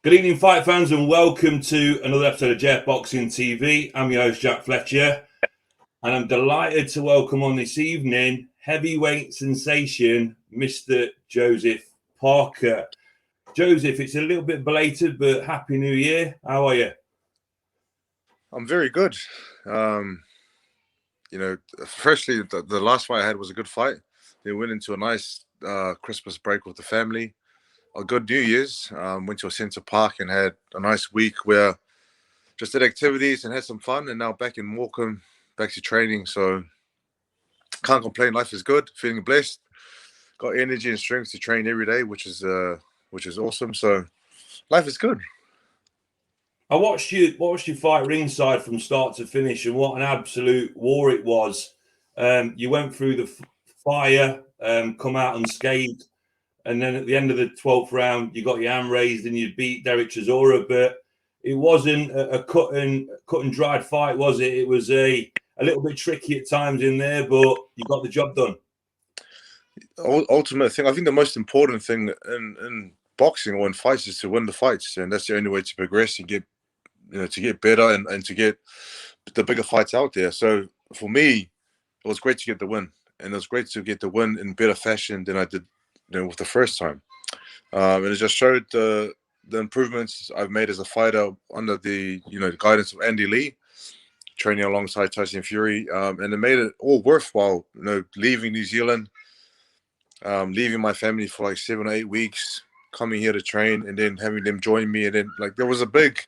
Good evening, fight fans, and welcome to another episode of HeavyweightBoxing TV. I'm your host, Jack Fletcher, and I'm delighted to welcome on this evening heavyweight sensation, Mr. Joseph Parker. Joseph, it's a little bit belated, but Happy New Year. How are you? I'm very good. Firstly, the last fight I had was a good fight. They went into a nice Christmas break with the family. A good New Year's. Went to a centre park and had a nice week where just did activities and had some fun. And now back in Morecambe, back to training. So can't complain. Life is good. Feeling blessed. Got energy and strength to train every day, which is awesome. So life is good. I watched you fight ringside from start to finish, and what an absolute war it was. You went through the fire, come out unscathed. And then at the end of the 12th round, you got your hand raised and you beat Derek Chisora. But it wasn't a cut and dried fight, was it? It was a little bit tricky at times in there, but you got the job done. Ultimate thing, I think the most important thing in boxing or in fights is to win the fights, and that's the only way to progress and get better and to get the bigger fights out there. So for me, it was great to get the win, and it was great to get the win in better fashion than I did with the first time. And it just showed the improvements I've made as a fighter under the guidance of Andy Lee, training alongside Tyson Fury, and it made it all worthwhile. Leaving New Zealand, leaving my family for like 7 or 8 weeks, coming here to train, and then having them join me, and then there was a big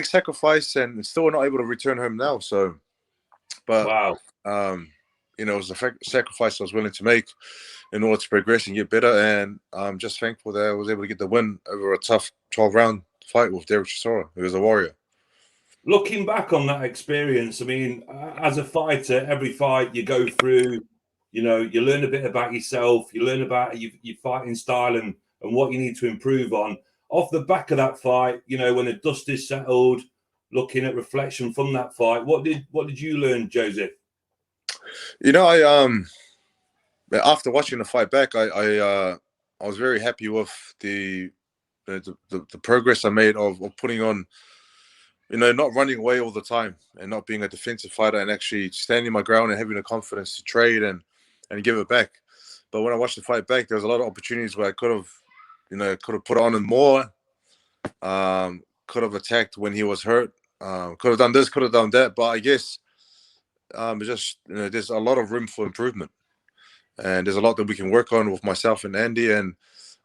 sacrifice, and still not able to return home now. So, but wow. It was a sacrifice I was willing to make in order to progress and get better. And I'm just thankful that I was able to get the win over a tough 12-round fight with Derek Chisora, who was a warrior. Looking back on that experience, I mean, as a fighter, every fight you go through, you learn a bit about yourself, you learn about your fighting style and what you need to improve on. Off the back of that fight, when the dust is settled, looking at reflection from that fight, what did you learn, Joseph? After watching the fight back, I was very happy with the progress I made of putting on, not running away all the time and not being a defensive fighter, and actually standing my ground and having the confidence to trade and give it back. But when I watched the fight back, there was a lot of opportunities where I could have put on and more, could have attacked when he was hurt, could have done this, could have done that. But I guess there's a lot of room for improvement, and there's a lot that we can work on with myself and Andy, and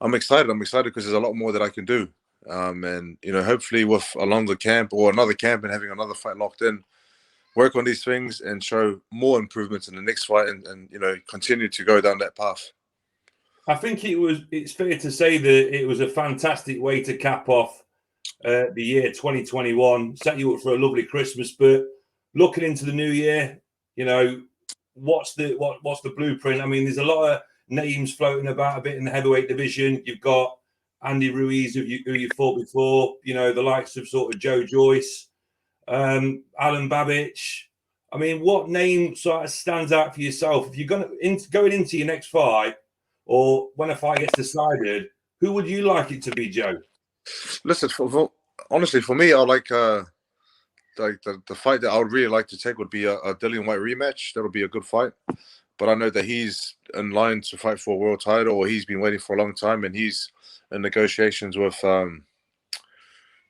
I'm excited because there's a lot more that I can do, and hopefully with a longer camp or another camp and having another fight locked in, work on these things and show more improvements in the next fight, and continue to go down that path. I think it's fair to say that it was a fantastic way to cap off the year 2021, set you up for a lovely Christmas. But looking into the new year, what's the blueprint? I mean, there's a lot of names floating about a bit in the heavyweight division. You've got Andy Ruiz, who you fought before, the likes of sort of Joyce, Alan Babich. I mean, what name sort of stands out for yourself? If you're going into your next fight, or when a fight gets decided, who would you like it to be, Joe? Listen, honestly, for me, I like the fight that I would really like to take would be a Dillian Whyte rematch. That would be a good fight. But I know that he's in line to fight for a world title, or he's been waiting for a long time, and he's in negotiations with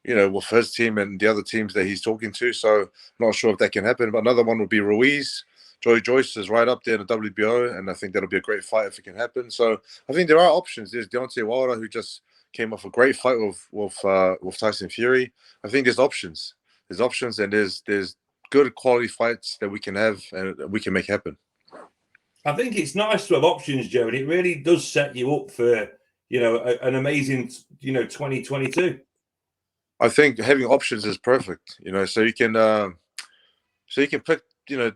with his team and the other teams that he's talking to. So I'm not sure if that can happen. But another one would be Ruiz. Joyce is right up there in the WBO, and I think that'll be a great fight if it can happen. So I think there are options. There's Deontay Wilder, who just came off a great fight with Tyson Fury. I think there's options. There's options, and there's good quality fights that we can have and we can make happen. I think it's nice to have options, Joe, and it really does set you up for an amazing 2022. I think having options is perfect. So you can pick the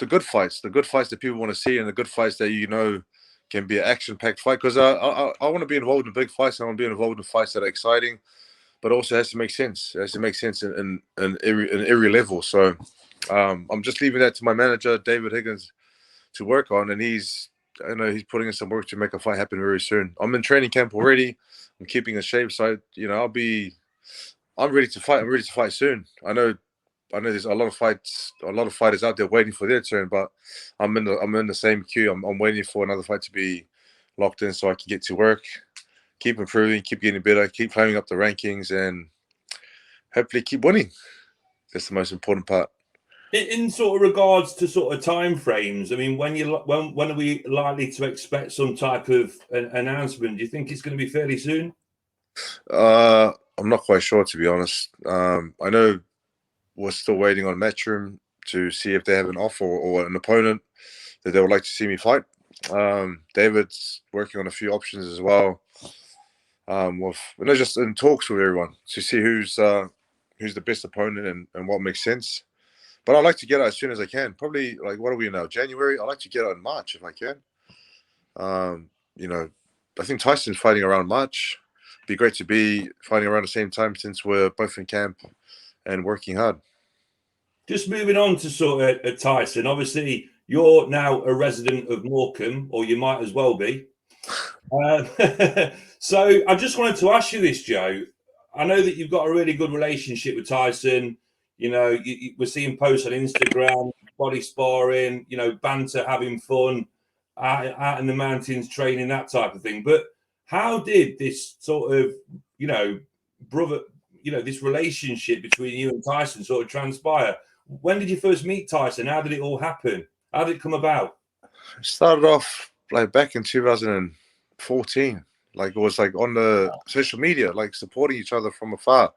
good fights that people want to see, and the good fights that can be an action-packed fight. Because I want to be involved in big fights. I want to be involved in fights that are exciting, but also has to make sense. It has to make sense in every level. So I'm just leaving that to my manager, David Higgins, to work on, and he's putting in some work to make a fight happen very soon. I'm in training camp already. I'm keeping in shape, so I'll be I'm ready to fight. I'm ready to fight soon. I know there's a lot of fighters out there waiting for their turn, but I'm in the same queue. I'm waiting for another fight to be locked in so I can get to work, keep improving, keep getting better, keep climbing up the rankings, and hopefully keep winning. That's the most important part. In sort of regards to sort of time frames, I mean, when are we likely to expect some type of an announcement? Do you think it's going to be fairly soon? I'm not quite sure, to be honest. I know we're still waiting on Matchroom to see if they have an offer or an opponent that they would like to see me fight. David's working on a few options as well. Just in talks with everyone to see who's the best opponent and what makes sense. But I'd like to get it as soon as I can. Probably, like, what are we now? January? I'd like to get it in March if I can. I think Tyson's fighting around March. It'd be great to be fighting around the same time since we're both in camp and working hard. Just moving on to sort of Tyson. Obviously, you're now a resident of Morecambe, or you might as well be. So I just wanted to ask you this, Joe. I know that you've got a really good relationship with Tyson. You know, we're seeing posts on Instagram, body sparring, you know, banter, having fun, out in the mountains, training, that type of thing. But how did this sort of, you know, brother, you know, this relationship between you and Tyson sort of transpire? When did you first meet Tyson? How did it all happen? How did it come about? It started off like back in 2014. Like, it was like on the social media, like supporting each other from afar.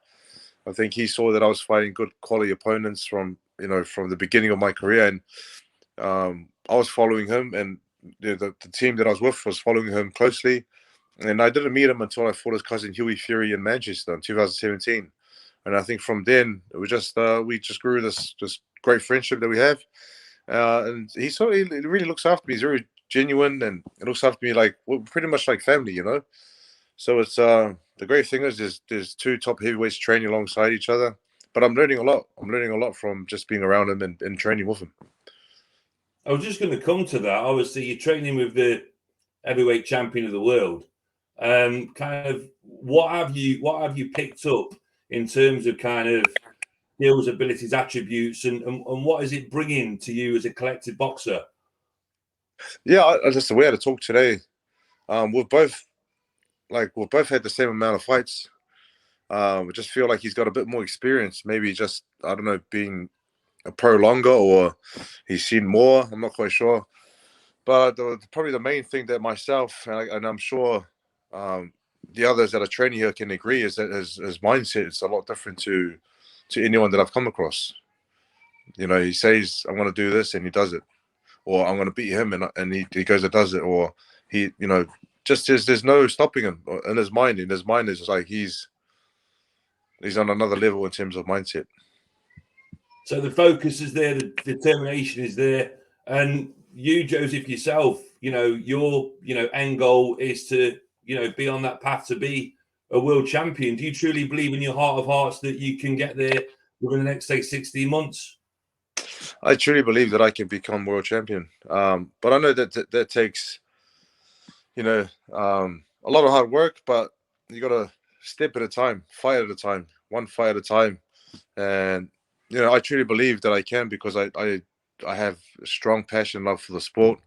I think he saw that I was fighting good quality opponents from the beginning of my career, and I was following him, and the team that I was with was following him closely. And I didn't meet him until I fought his cousin Hughie Fury in Manchester in 2017. And I think from then it was just we just grew this great friendship that we have. And he really looks after me. He's very genuine, and it looks after me like we're pretty much like family, you know. So it's the great thing is there's two top heavyweights training alongside each other. But I'm learning a lot. I'm learning a lot from just being around him and training with him. I was just going to come to that. Obviously, you're training with the heavyweight champion of the world. Kind of, what have you picked up in terms of kind of skills, abilities, attributes, and what is it bringing to you as a collective boxer? Yeah, just the way I had to talk today. We've both had the same amount of fights. I just feel like he's got a bit more experience. Maybe just, I don't know, being a pro longer, or he's seen more. I'm not quite sure. But probably the main thing that myself and I'm sure the others that are training here can agree is that his mindset is a lot different to anyone that I've come across. You know, he says, "I'm going to do this," and he does it, or "I'm going to beat him," and he goes and does it, or he, just there's no stopping him in his mind. In his mind, is like he's on another level in terms of mindset. So the focus is there, the determination is there, and you, Joseph, yourself, you know, your end goal is to be on that path to be a world champion. Do you truly believe in your heart of hearts that you can get there within the next, say, 16 months? I truly believe that I can become world champion, but I know that takes a lot of hard work, but you got to step at a time, fight at a time, one fight at a time. And I truly believe that I can, because I have a strong passion and love for the sport.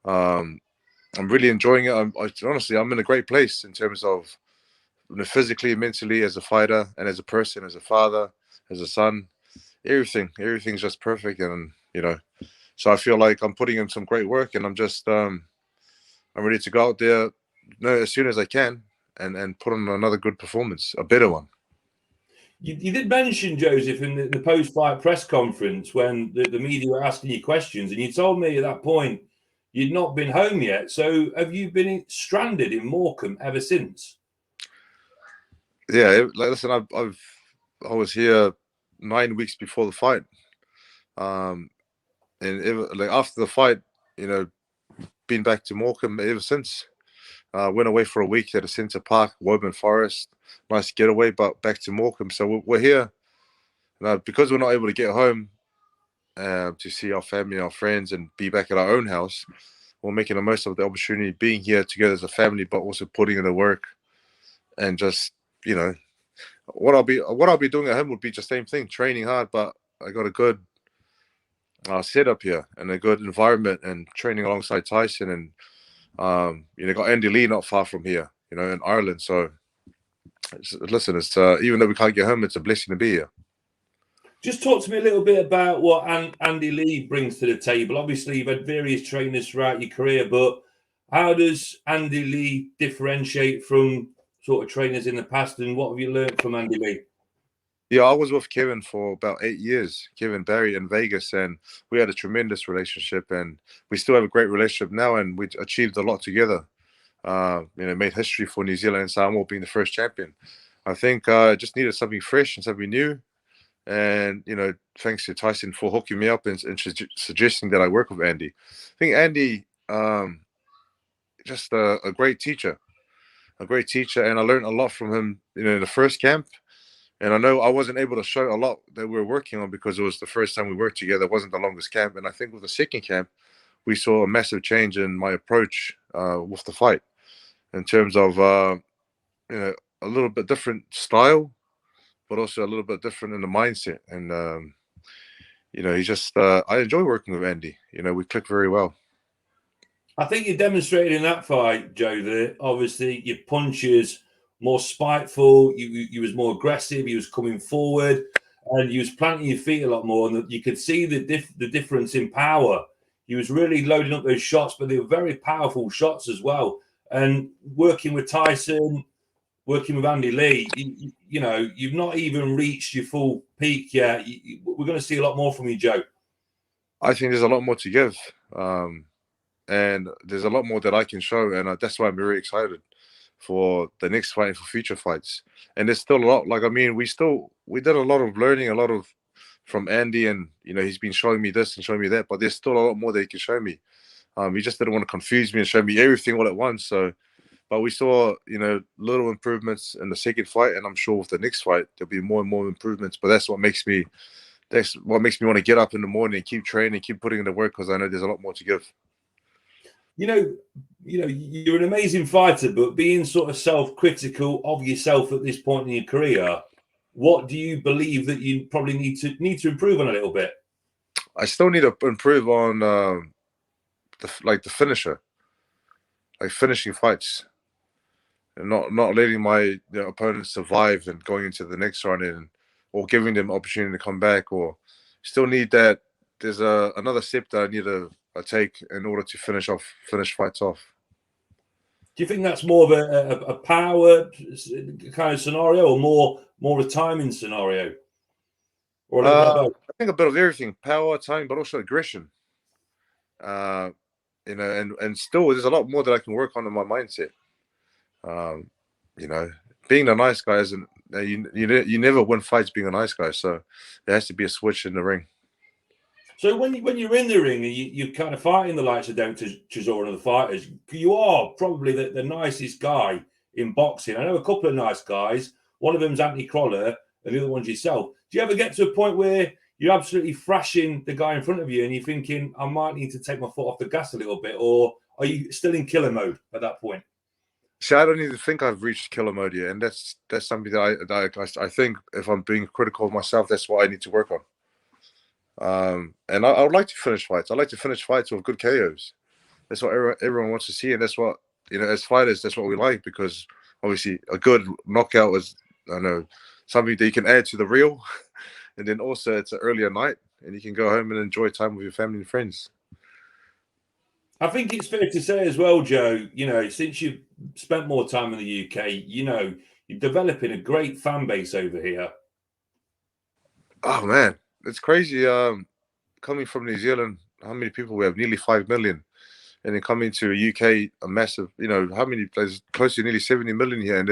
I'm really enjoying it. Honestly, I'm in a great place in terms of physically, mentally, as a fighter, and as a person, as a father, as a son. Everything's just perfect, and so I feel like I'm putting in some great work, and I'm ready to go out there as soon as I can and put on another good performance, a better one. You did mention, Joseph, in the post-fight press conference when the media were asking you questions, and you told me at that point you'd not been home yet. So have you been stranded in Morecambe ever since? Yeah, listen, I was here 9 weeks before the fight, and after the fight, been back to Morecambe ever since. Went away for a week at a Centre Park, Woburn Forest, nice getaway, but back to Morecambe. So we're here because we're not able to get home to see our family, our friends, and be back at our own house. We're making the most of the opportunity, being here together as a family, but also putting in the work and just what I'll be doing at home would be the same thing, training hard, but I got a good setup here and a good environment and training alongside Tyson and got Andy Lee not far from here, in Ireland. So listen, it's even though we can't get home, it's a blessing to be here. Just talk to me a little bit about what Andy Lee brings to the table. Obviously, you've had various trainers throughout your career, but how does Andy Lee differentiate from sort of trainers in the past, and what have you learned from Andy Lee? Yeah, I was with Kevin for about 8 years, Kevin Barry in Vegas, and we had a tremendous relationship, and we still have a great relationship now, and we achieved a lot together. Made history for New Zealand and Samoa being the first champion. I think I just needed something fresh and something new. And, thanks to Tyson for hooking me up and suggesting that I work with Andy. I think Andy, just a great teacher, and I learned a lot from him, in the first camp. And I know I wasn't able to show a lot that we were working on because it was the first time we worked together. It wasn't the longest camp. And I think with the second camp, we saw a massive change in my approach with the fight in terms of, a little bit different style, but also a little bit different in the mindset. And, he just, I enjoy working with Andy. We click very well. I think you demonstrated in that fight, Joe, that obviously your punches more spiteful, you was more aggressive, you was coming forward, and you was planting your feet a lot more, and you could see the difference in power. You was really loading up those shots, but they were very powerful shots as well. And working with Tyson, working with Andy Lee, you've not even reached your full peak yet. We're going to see a lot more from you, Joe. I think there's a lot more to give, and there's a lot more that I can show, and that's why I'm very excited for the next fight and for future fights. And there's still a lot. We did a lot of learning, from Andy, and he's been showing me this and showing me that. But there's still a lot more that he can show me. He just didn't want to confuse me and show me everything all at once. So, but we saw little improvements in the second fight, and I'm sure with the next fight there'll be more and more improvements. But that's what makes me want to get up in the morning and keep training, keep putting in the work, because I know there's a lot more to give. You're an amazing fighter, but being sort of self-critical of yourself at this point in your career, what do you believe that you probably need to improve on a little bit? I still need to improve on the finisher, like finishing fights, and not letting my opponents survive and going into the next round or giving them opportunity to come back. Or still need that. There's another step that I need to take in order to finish fights off. Do you think that's more of a power kind of scenario, or more a timing scenario, or a little bit of both? I think a bit of everything: power, time, but also aggression. And still, there's a lot more that I can work on in my mindset. Being a nice guy isn't. You never win fights being a nice guy. So there has to be a switch in the ring. So when you're in the ring and you're kind of fighting the likes of Dom Chisora and the fighters, you are probably the nicest guy in boxing. I know a couple of nice guys. One of them's Anthony Croller, and the other one's yourself. Do you ever get to a point where you're absolutely thrashing the guy in front of you and you're thinking, I might need to take my foot off the gas a little bit, or are you still in killer mode at that point? See, I don't even think I've reached killer mode yet, and that's something that I think, if I'm being critical of myself, that's what I need to work on. And I would like to finish fights. I like to finish fights with good KOs. That's what everyone wants to see, and that's what as fighters, that's what we like, because obviously a good knockout is something that you can add to the reel, and then also it's an earlier night, and you can go home and enjoy time with your family and friends. I think it's fair to say as well, Joe, since you've spent more time in the UK, you're developing a great fan base over here. Oh man, it's crazy. Coming from New Zealand, how many people we have? Nearly 5 million. And then coming to the UK, a massive, how many players? Close to nearly 70 million here. And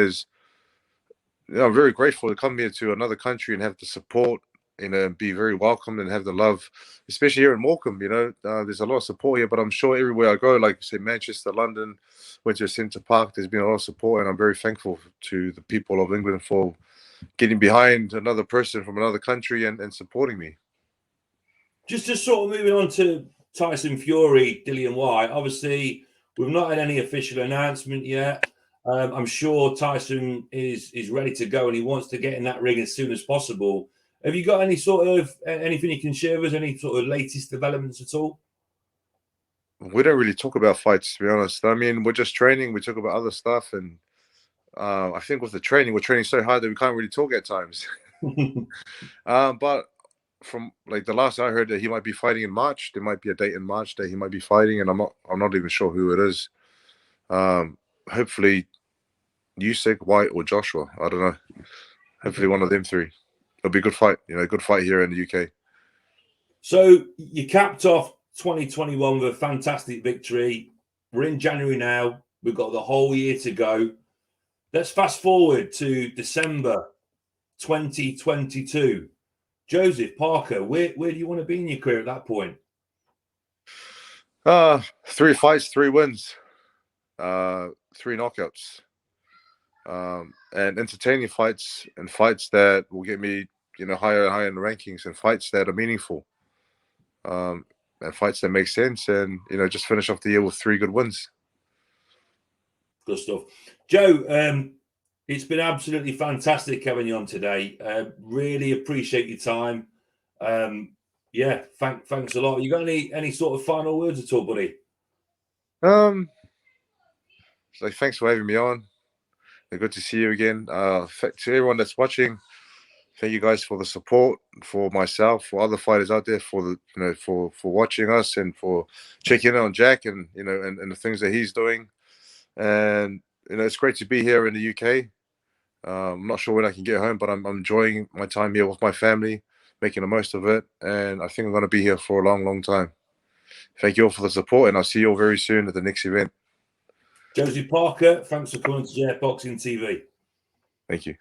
I'm very grateful to come here to another country and have the support, and be very welcomed and have the love, especially here in Morecambe. There's a lot of support here, but I'm sure everywhere I go, like say Manchester, London, went to Centre Park, there's been a lot of support, and I'm very thankful to the people of England for getting behind another person from another country and supporting me. Just sort of moving on to Tyson Fury, Dillian Whyte. Obviously, we've not had any official announcement yet. I'm sure Tyson is ready to go and he wants to get in that ring as soon as possible. Have you got any sort of anything you can share with us? Any sort of latest developments at all? We don't really talk about fights, to be honest. I mean, we're just training. We talk about other stuff, and I think with the training, we're training so hard that we can't really talk at times. But from like the last I heard that he might be fighting in March. There might be a date in March that he might be fighting, and I'm not even sure who it is. Hopefully, Usyk, Whyte, or Joshua. I don't know. Hopefully, one of them three. It'll be a good fight. You know, a good fight here in the UK. So you capped off 2021 with a fantastic victory. We're in January now. We've got the whole year to go. Let's fast forward to December 2022. Joseph Parker, where do you want to be in your career at that point? 3 fights, 3 wins, 3 knockouts, and entertaining fights, and fights that will get me, you know, higher and higher in the rankings, and fights that are meaningful, and fights that make sense, and you know, just finish off the year with 3 good wins. Good stuff, Joe. It's been absolutely fantastic having you on today. Really appreciate your time. Yeah, thanks a lot. You got any sort of final words at all, buddy? So thanks for having me on. Good to see you again. To everyone that's watching, thank you guys for the support, for myself, for other fighters out there, for the for watching us and for checking in on Jack, and you know, and the things that he's doing. And you know, it's great to be here in the UK. I'm not sure when I can get home, but I'm enjoying my time here with my family, making the most of it, and I think I'm going to be here for a long, long time. Thank you all for the support, and I'll see you all very soon at the next event. Josie Parker, thanks for coming to HeavyweightBoxing TV. Thank you.